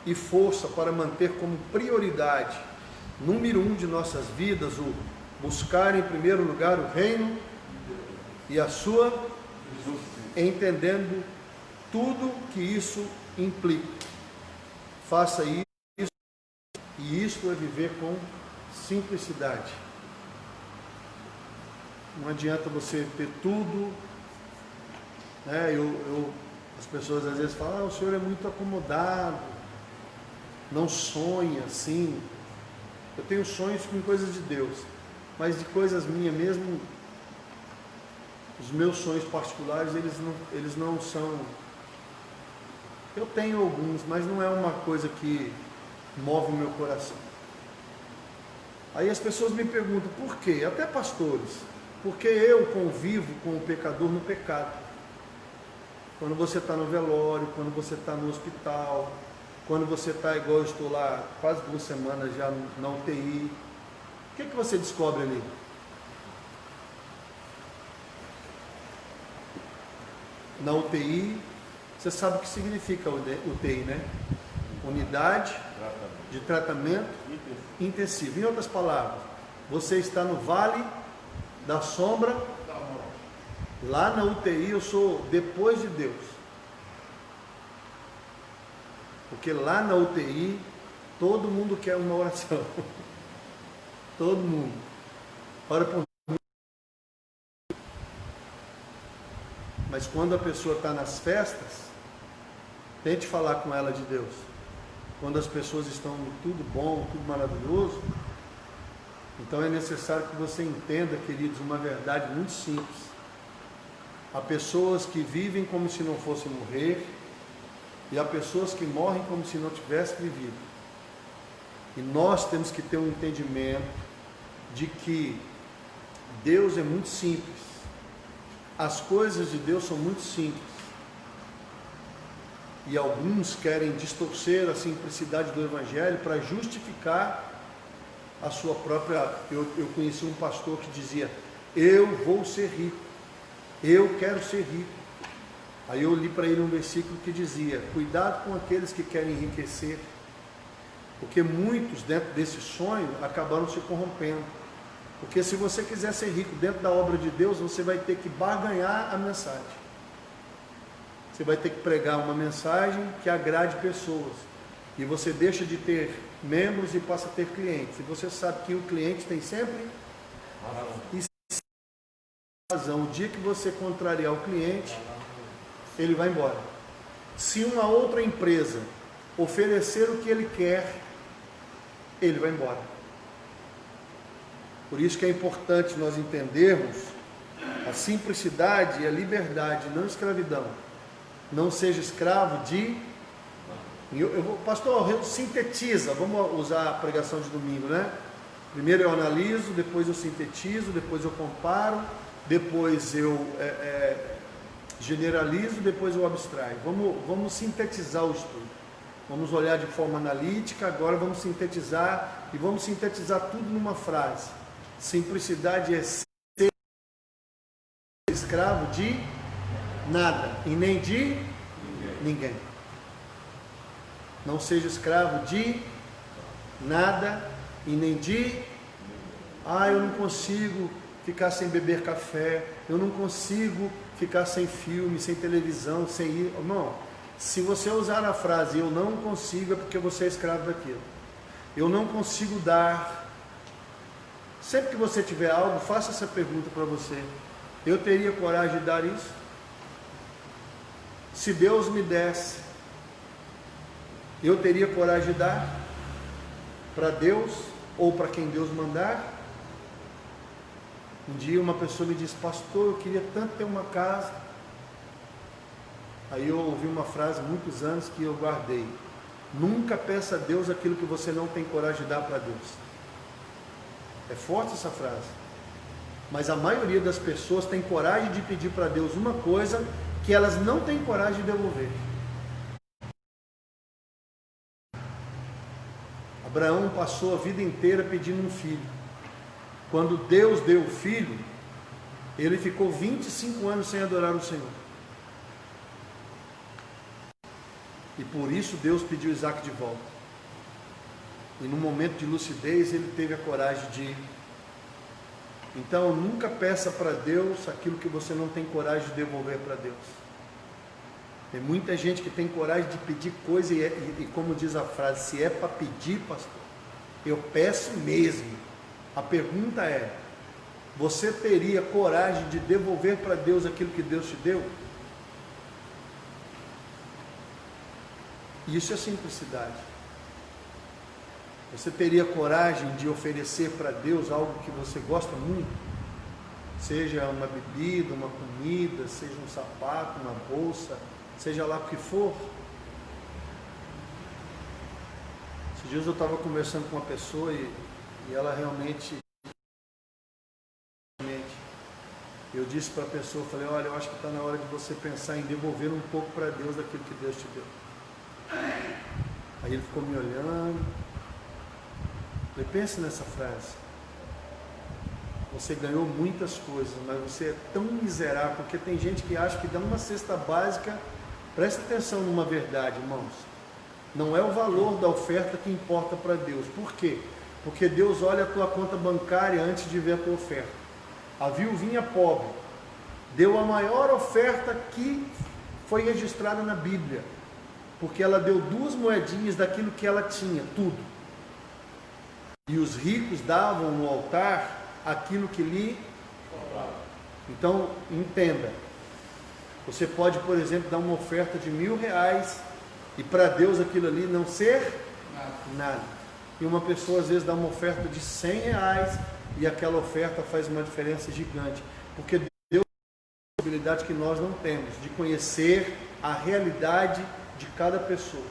e força para manter como prioridade, número 1 de nossas vidas, o buscar em primeiro lugar o reino e a sua, entendendo tudo que isso implica. Faça isso, e isto é viver com simplicidade. Não adianta você ter tudo, né? As pessoas às vezes falam: o senhor é muito acomodado, não sonha assim. Eu tenho sonhos com coisas de Deus, mas de coisas minhas mesmo, os meus sonhos particulares, eles não são... Eu tenho alguns, mas não é uma coisa que move o meu coração. Aí as pessoas me perguntam: por quê? Até pastores. Porque eu convivo com o pecador no pecado. Quando você está no velório, quando você está no hospital, quando você está igual eu estou lá quase 2 semanas já na UTI, o que você descobre ali? Na UTI, você sabe o que significa UTI, né? Unidade de tratamento intensivo. Em outras palavras, você está no vale da sombra. Lá na UTI eu sou depois de Deus. Porque lá na UTI todo mundo quer uma oração. Todo mundo. Ora por mim. Mas quando a pessoa está nas festas, tente falar com ela de Deus. Quando as pessoas estão tudo bom, tudo maravilhoso, então é necessário que você entenda, queridos, uma verdade muito simples. Há pessoas que vivem como se não fossem morrer, E há pessoas que morrem como se não tivessem vivido. E nós temos que ter um entendimento de que Deus é muito simples. As coisas de Deus são muito simples. E alguns querem distorcer a simplicidade do Evangelho para justificar a sua própria... Eu conheci um pastor que dizia: eu vou ser rico, eu quero ser rico. Aí eu li para ele um versículo que dizia: cuidado com aqueles que querem enriquecer, porque muitos dentro desse sonho acabaram se corrompendo. Porque se você quiser ser rico dentro da obra de Deus, você vai ter que barganhar a mensagem. Você vai ter que pregar uma mensagem que agrade pessoas. E você deixa de ter membros e passa a ter clientes. E você sabe que o cliente tem sempre razão. O dia que você contrariar o cliente, ele vai embora. Se uma outra empresa oferecer o que ele quer, ele vai embora. Por isso que é importante nós entendermos a simplicidade e a liberdade, não escravidão. Não seja escravo de... Pastor, sintetiza, vamos usar a pregação de domingo, né? Primeiro eu analiso, depois eu sintetizo, depois eu comparo, depois eu generalizo, depois eu abstraio. Vamos sintetizar o estudo. Vamos olhar de forma analítica, agora vamos sintetizar, e vamos sintetizar tudo numa frase. Simplicidade é ser escravo de nada e nem de ninguém. Não seja escravo de nada e nem de... eu não consigo ficar sem beber café, eu não consigo ficar sem filme, sem televisão, sem ir... Irmão, se você usar a frase eu não consigo, é porque você é escravo daquilo. Eu não consigo dar... Sempre que você tiver algo, faça essa pergunta para você: eu teria coragem de dar isso? Se Deus me desse, eu teria coragem de dar para Deus ou para quem Deus mandar? Um dia uma pessoa me disse: pastor, eu queria tanto ter uma casa. Aí eu ouvi uma frase há muitos anos que eu guardei: nunca peça a Deus aquilo que você não tem coragem de dar para Deus. É forte essa frase, mas a maioria das pessoas tem coragem de pedir para Deus uma coisa que elas não têm coragem de devolver. Abraão passou a vida inteira pedindo um filho. Quando Deus deu o filho, ele ficou 25 anos sem adorar o Senhor. E por isso Deus pediu Isaac de volta. E no momento de lucidez ele teve a coragem de ir. Então nunca peça para Deus aquilo que você não tem coragem de devolver para Deus. Tem muita gente que tem coragem de pedir coisa e como diz a frase: se é para pedir, pastor, eu peço mesmo. A pergunta é: você teria coragem de devolver para Deus aquilo que Deus te deu? Isso é simplicidade. Você teria coragem de oferecer para Deus algo que você gosta muito? Seja uma bebida, uma comida, seja um sapato, uma bolsa, seja lá o que for. Esses dias eu estava conversando com uma pessoa e ela realmente... Eu disse para a pessoa, falei: olha, eu acho que está na hora de você pensar em devolver um pouco para Deus daquilo que Deus te deu. Aí ele ficou me olhando. Eu pense nessa frase. Você ganhou muitas coisas, mas você é tão miserável, porque tem gente que acha que dá uma cesta básica. Presta atenção numa verdade, irmãos. Não é o valor da oferta que importa para Deus. Por quê? Porque Deus olha a tua conta bancária antes de ver a tua oferta. A viuvinha pobre deu a maior oferta que foi registrada na Bíblia, porque ela deu 2 moedinhas daquilo que ela tinha, tudo. E os ricos davam no altar aquilo que lhe... Então, entenda. Você pode, por exemplo, dar uma oferta de R$1.000 e para Deus aquilo ali não ser nada. E uma pessoa às vezes dá uma oferta de R$100 e aquela oferta faz uma diferença gigante. Porque Deus tem a possibilidade que nós não temos de conhecer a realidade de cada pessoa.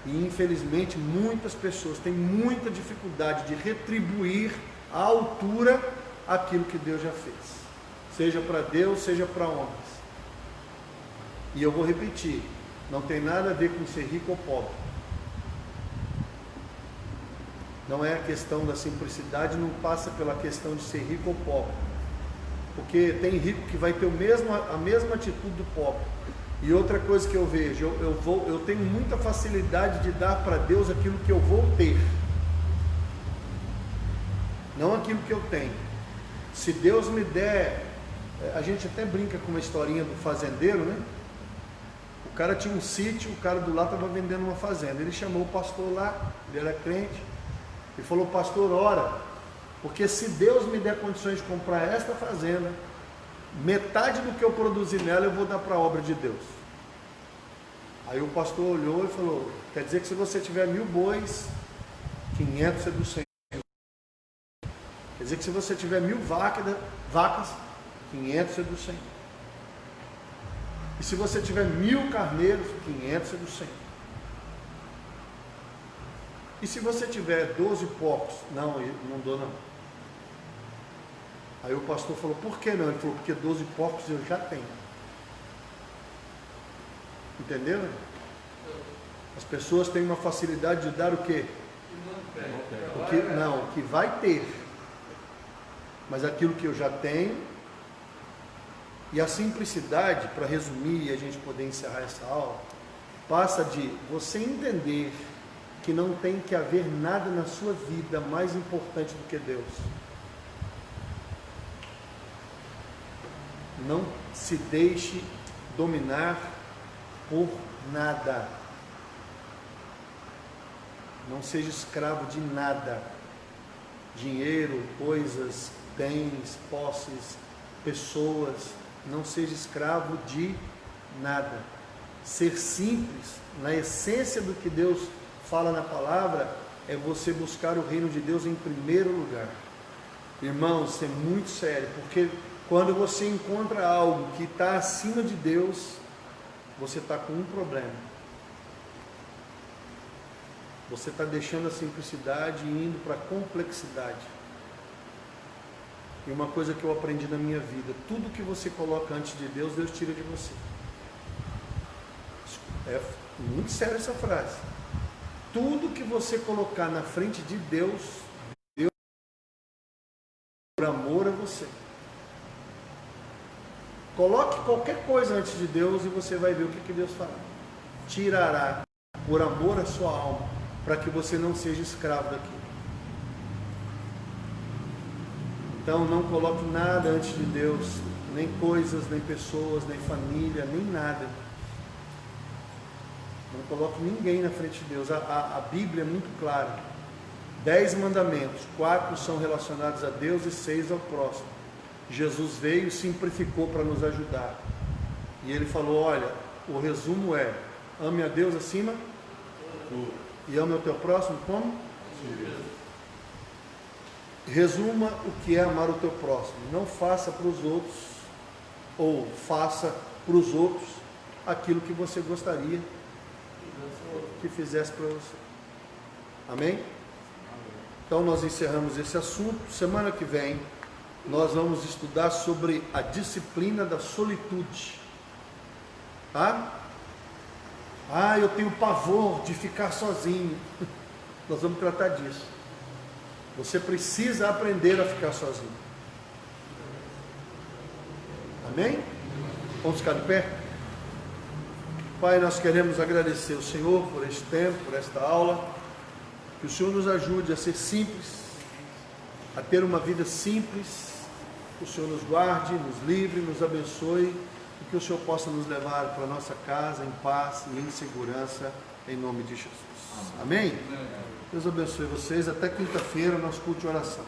E infelizmente muitas pessoas têm muita dificuldade de retribuir à altura aquilo que Deus já fez, seja para Deus, seja para homens. E eu vou repetir, não tem nada a ver com ser rico ou pobre. Não é a questão da simplicidade, não passa pela questão de ser rico ou pobre. Porque tem rico que vai ter a mesma atitude do pobre. E outra coisa que eu vejo, eu tenho muita facilidade de dar para Deus aquilo que eu vou ter, não aquilo que eu tenho. Se Deus me der, a gente até brinca com uma historinha do fazendeiro, né? O cara tinha um sítio, o cara do lado estava vendendo uma fazenda. Ele chamou o pastor lá, ele era crente, e falou: pastor, ora, porque se Deus me der condições de comprar esta fazenda, metade do que eu produzir nela eu vou dar para a obra de Deus. Aí o pastor olhou e falou: quer dizer que se você tiver 1000 bois, 500 é do Senhor. Quer dizer que se você tiver 1000 vacas, 500 é do Senhor. E se você tiver 1000 carneiros, 500 é do Senhor. E se você tiver 12 porcos, não dou não. Aí o pastor falou: por que não? Ele falou: porque 12 porcos eu já tenho. Entenderam? As pessoas têm uma facilidade de dar o quê? O que vai ter. Mas aquilo que eu já tenho. E a simplicidade, para resumir e a gente poder encerrar essa aula, passa de você entender que não tem que haver nada na sua vida mais importante do que Deus. Não se deixe dominar por nada. Não seja escravo de nada. Dinheiro, coisas, bens, posses, pessoas. Não seja escravo de nada. Ser simples, na essência do que Deus fala na palavra, é você buscar o reino de Deus em primeiro lugar. Irmãos, isso é muito sério, porque quando você encontra algo que está acima de Deus, você está com um problema. Você está deixando a simplicidade e indo para a complexidade. E uma coisa que eu aprendi na minha vida: tudo que você coloca antes de Deus, Deus tira de você. É muito sério essa frase. Tudo que você colocar na frente de Deus, Deus por amor a você. Coloque qualquer coisa antes de Deus e você vai ver o que Deus fará. Tirará por amor a sua alma, para que você não seja escravo daquilo. Então não coloque nada antes de Deus, nem coisas, nem pessoas, nem família, nem nada. Não coloque ninguém na frente de Deus. A Bíblia é muito clara. 10 mandamentos, 4 são relacionados a Deus e 6 ao próximo. Jesus veio e simplificou para nos ajudar. E ele falou: olha, o resumo é: ame a Deus acima e ame o teu próximo como? Resuma o que é amar o teu próximo. Não faça para os outros, ou faça para os outros aquilo que você gostaria que fizesse para você. Amém? Então nós encerramos esse assunto. Semana que vem nós vamos estudar sobre a disciplina da solitude. Tá? Eu tenho pavor de ficar sozinho. Nós vamos tratar disso. Você precisa aprender a ficar sozinho. Amém? Vamos ficar de pé? Pai, nós queremos agradecer ao Senhor por este tempo, por esta aula. Que o Senhor nos ajude a ser simples, a ter uma vida simples. Que o Senhor nos guarde, nos livre, nos abençoe. E que o Senhor possa nos levar para a nossa casa em paz e em segurança, em nome de Jesus. Amém? Deus abençoe vocês. Até quinta-feira, nosso culto de oração.